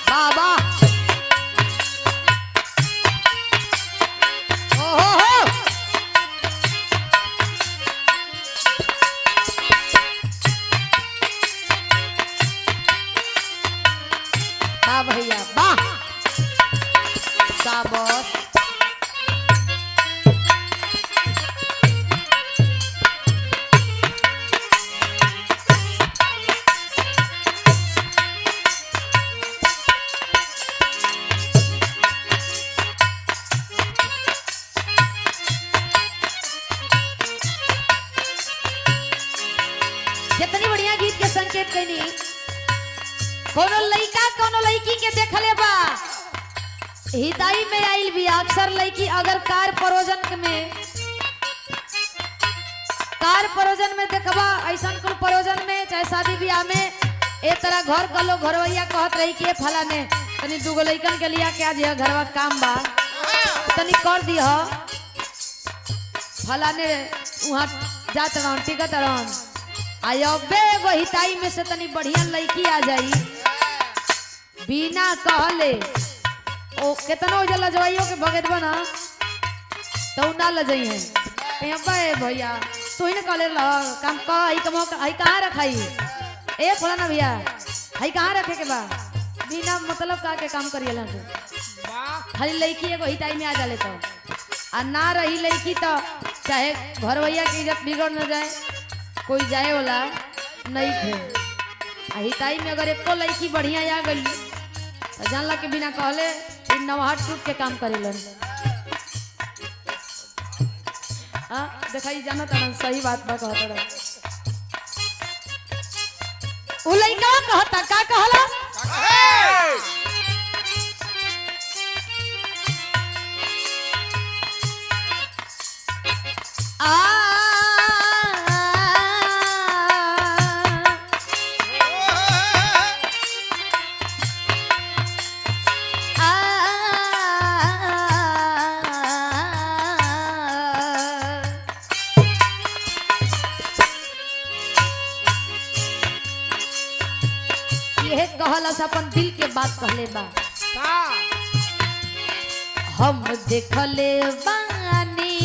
बाबा ओहो वाह भैया वाह शाबाश कितनी बढ़िया गीत के संकेत कईनी कोनो लइका कोनो लड़की के देखले बा हिताई में आइल भी अक्सर लड़की अगर कार परोजन में देखबा ऐसा कुल परोजन में चाहे शादी ब्याह में ए तरह घर कलो घरवैया कहत रही कि फलाने तनी दूगो लइकन के लिया के आज घरवा काम बा तनी कर दी हो फलाने वहाँ जात रहन टिकट रहन आयोबे एगो हिताई में से तनी बढ़िया लड़की आ जाई बिना कहले ओ कितना उजल लजवाइयो के भगत बना तो ना लजई है कहीं भैया तू ही ना कहले काम कही कहाँ रखाई ए फलाना भैया हई कहाँ रखे के बा बिना मतलब का के काम करिए खाली लड़की एगो हिताई में आ जाले तो आ ना रही लड़की तो चाहे घरवैया की इज्जत बिगड़ न जाए कोई जाए वाला नहीं थे हिताई में अगर एको लड़की बढ़िया आ गई तो जानला के बिना कहले नवाहट टूट के काम करेलन देखाई जाना तन सही बात बा कहत उ लइका कहता का कहला कहलस अपन दिल के बात कहले बा हम देखले बानी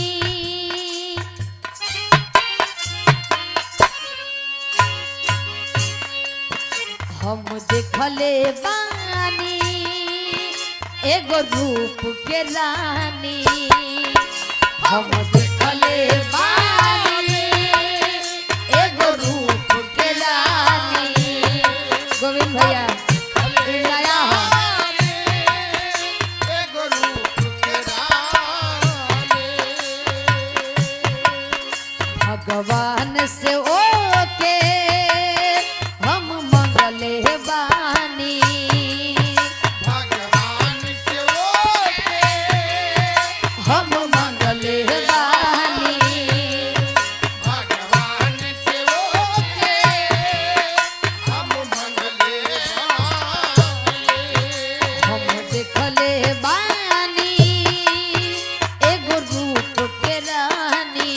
हम देखले बानी एगो रूप के रानी हम देखले बानी एगो रूप के रानी गोविंद भैया भगवान से ओके हम मंगले बानी भगवान से ओके हम मंगले बानी भगवान से ओके हम मंगले बानी हम देखले बानी एगो रूप के रानी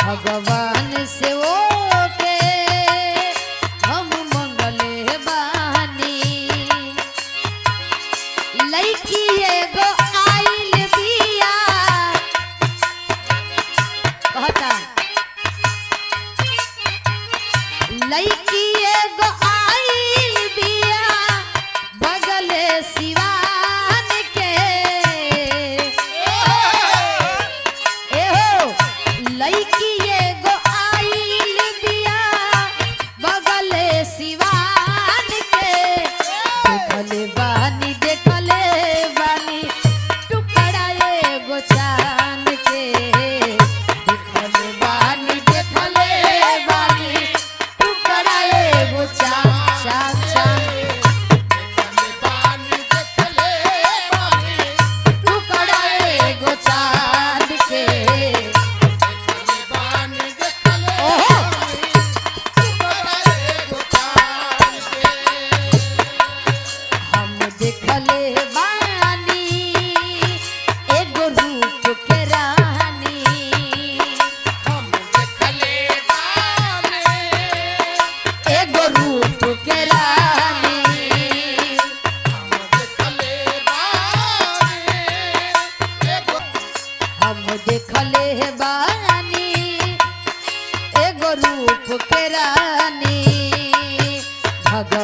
भगवान से ओके हम मंगले बानी लइकी एगो आइल बिया कहता लइकी एगो आइल बिया बगले सिवान के एहो लइकी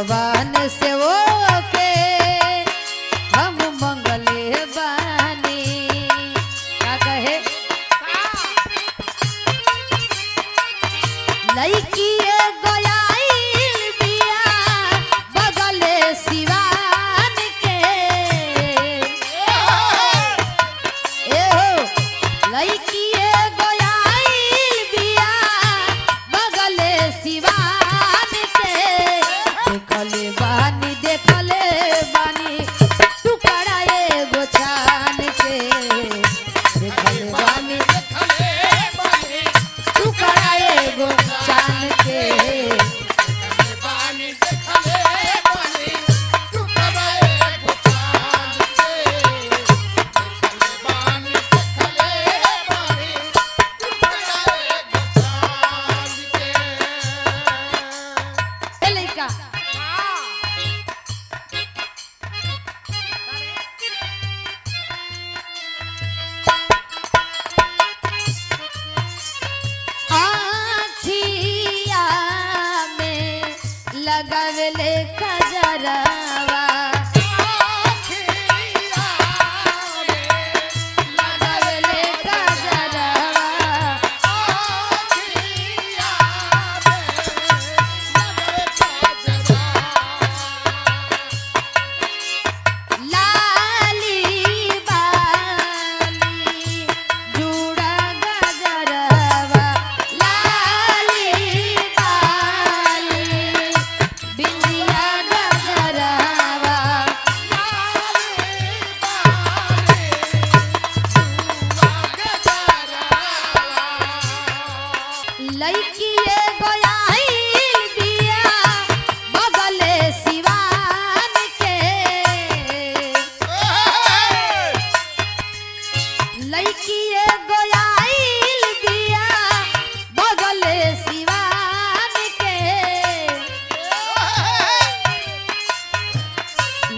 भगवान से वो के हम मंगले बानी। का कहे लईकी गोयाइल बिया बगले सिवान के। ए हो लईकी गोयाइल बिया बगले सिवान के। देखले बानी टुकड़ा एगो छान के। देखले बानी टुकड़ा एगो छान के। ए लइका आँखिया में लगावेले कजरवा। लगावेले कजरवा। लाली बाली जुड़ा गजरवा। लाली बाली बिंदिया गजरवा। लईकी गोयाइल बिया बगले सिवान के। लईकी गोयाइल बिया बगले सिवान के।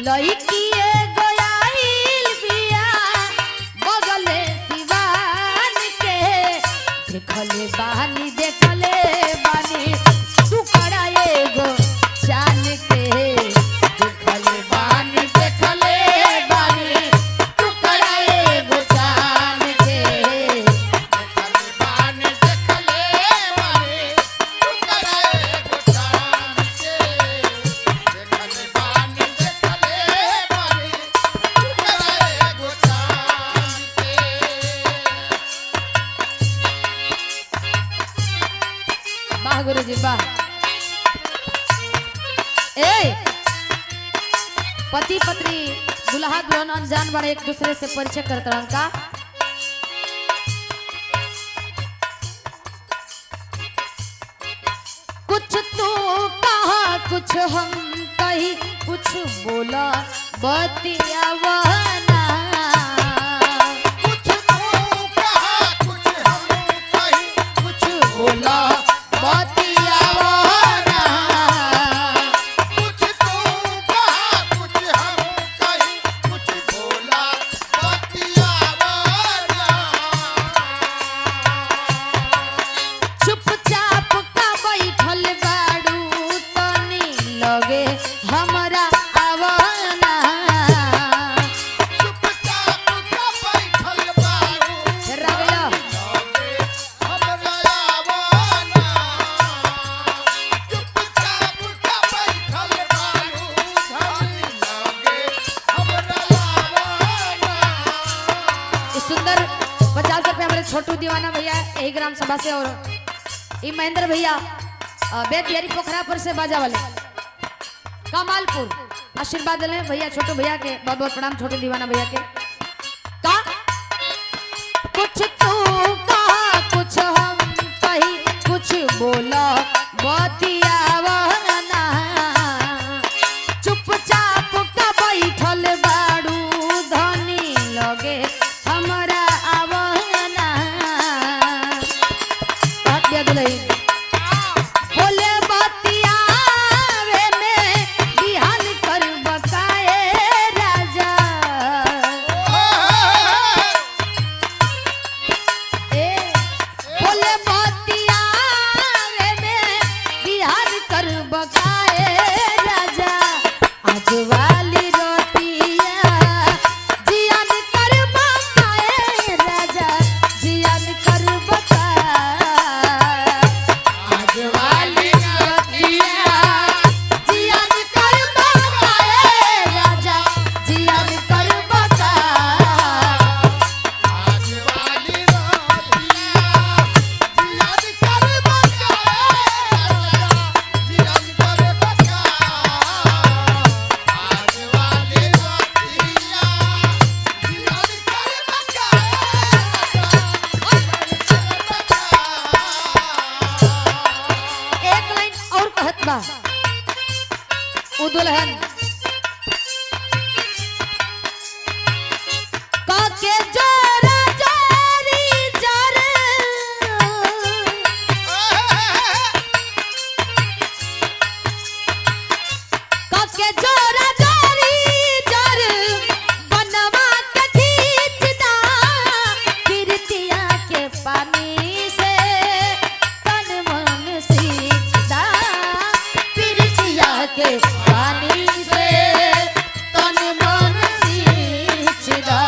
लईकी गोयाइल बिया बगले सिवान के। देखले बानी टुकड़ा एगो जान के। देखले बानी टुकड़ा एगो जान के। वाह गुरुजी वाह। ए पति पत्नी दुल्हा दुल्हन अनजान बड़े एक दूसरे से परिचय करते रहन का। कुछ तू कहा कुछ हम कही कुछ बोला बतियावना। कुछ तू कहा कुछ हम कही कुछ बोला बतियावना। कुछ तू कहा कुछ हम कही कुछ बोला बतियावना। चुपचाप का बैठल बाड़ू तनी लगे हमरा आवना। चुपचाप का बैठल बाड़ू रगला लगे हमरा आवना। चुपचाप का बैठल बाड़ू तनी लगे हमरा आवना। इस सुंदर 50 रुपये हमारे छोटू दीवाना भैया यही ग्राम सभा से और ई महेंद्र भैया बेतियारी पोखरापुर से बाजा वाले कमालपुर आशीर्वाद दिले भैया छोटू भैया के बहुत बहुत प्रणाम छोटू दीवाना भैया के। का कुछ तू कहा कुछ हम कही कुछ बोला बतियावना। चुपचाप का बैठल बाड़ू धनी लगे हमरा आवना। बोले बतियावे में बिहान कर बकाए राजा। के जोरा जोरी जर के जोरा जोरी जर बनवा के खींचदा कीर्तिया के पानी से तन मन सींचदा कीर्तिया के पानी से तन मन सींचदा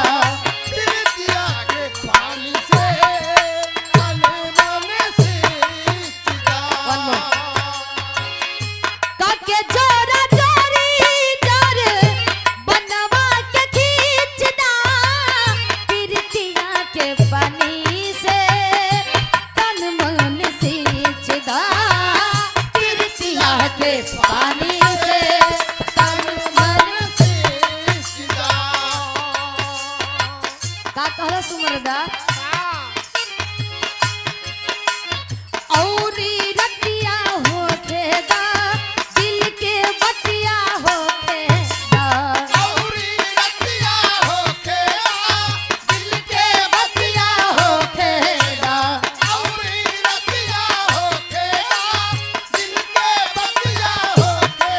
कीर्तिया के पानी से तन मन सींचदा के जोरा जोरी जर बनवा के खींचदा कीर्तिया के पानी से तन मन सींचदा कीर्तिया के पानी से तन मन सींचदा का कहला सुमरदा औरी रतिया होखेदा दिल के बतिया होखेदा औरी रतिया होके दिल के बतिया होखेदा औरी रतिया होके दिल के बतिया होके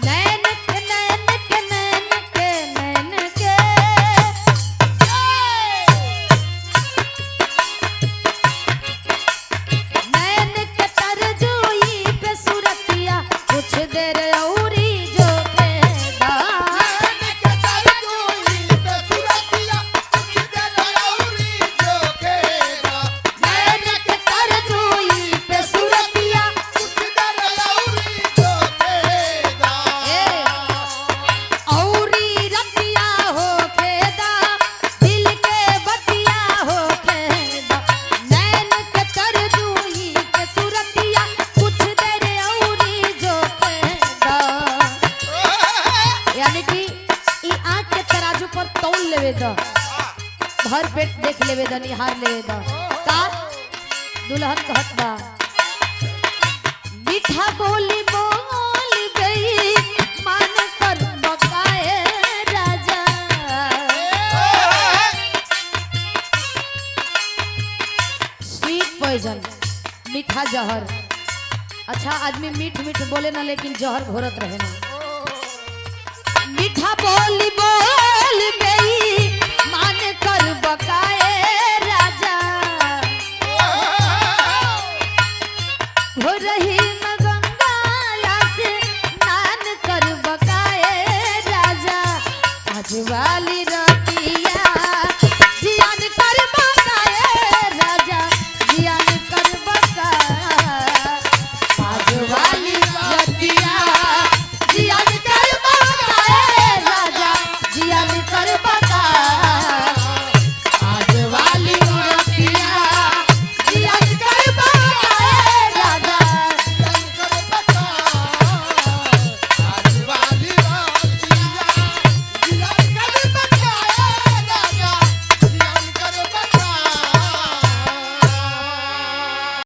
नैन के नैन के नैन के नैन के नैन के तरजुई पे सुरतिया कुछ देर औरी जो खेदा के तरजुई पे सुरतिया कुछ देर औरी जोखेगा नैन के तरजुई पे सुरतिया कुछ देर औरी जोखेगा औरी रतिया होखेदा दिल के बतिया होखेदा नैन के तरजुई पे सुरतिया कुछ देर औरी जो खेदा यानी कि ई आँख के तराजू पर तौल लेवे द भर पेट देख लेवे द निहार लेवे द का दुल्हन कहत बा मीठा बोली बोल गई मान कर बकाए राजा स्वीट पॉइजन मीठा जहर अच्छा आदमी मीठ मीठ बोले ना लेकिन जहर घोरत रहे ना मीठा बोली बोल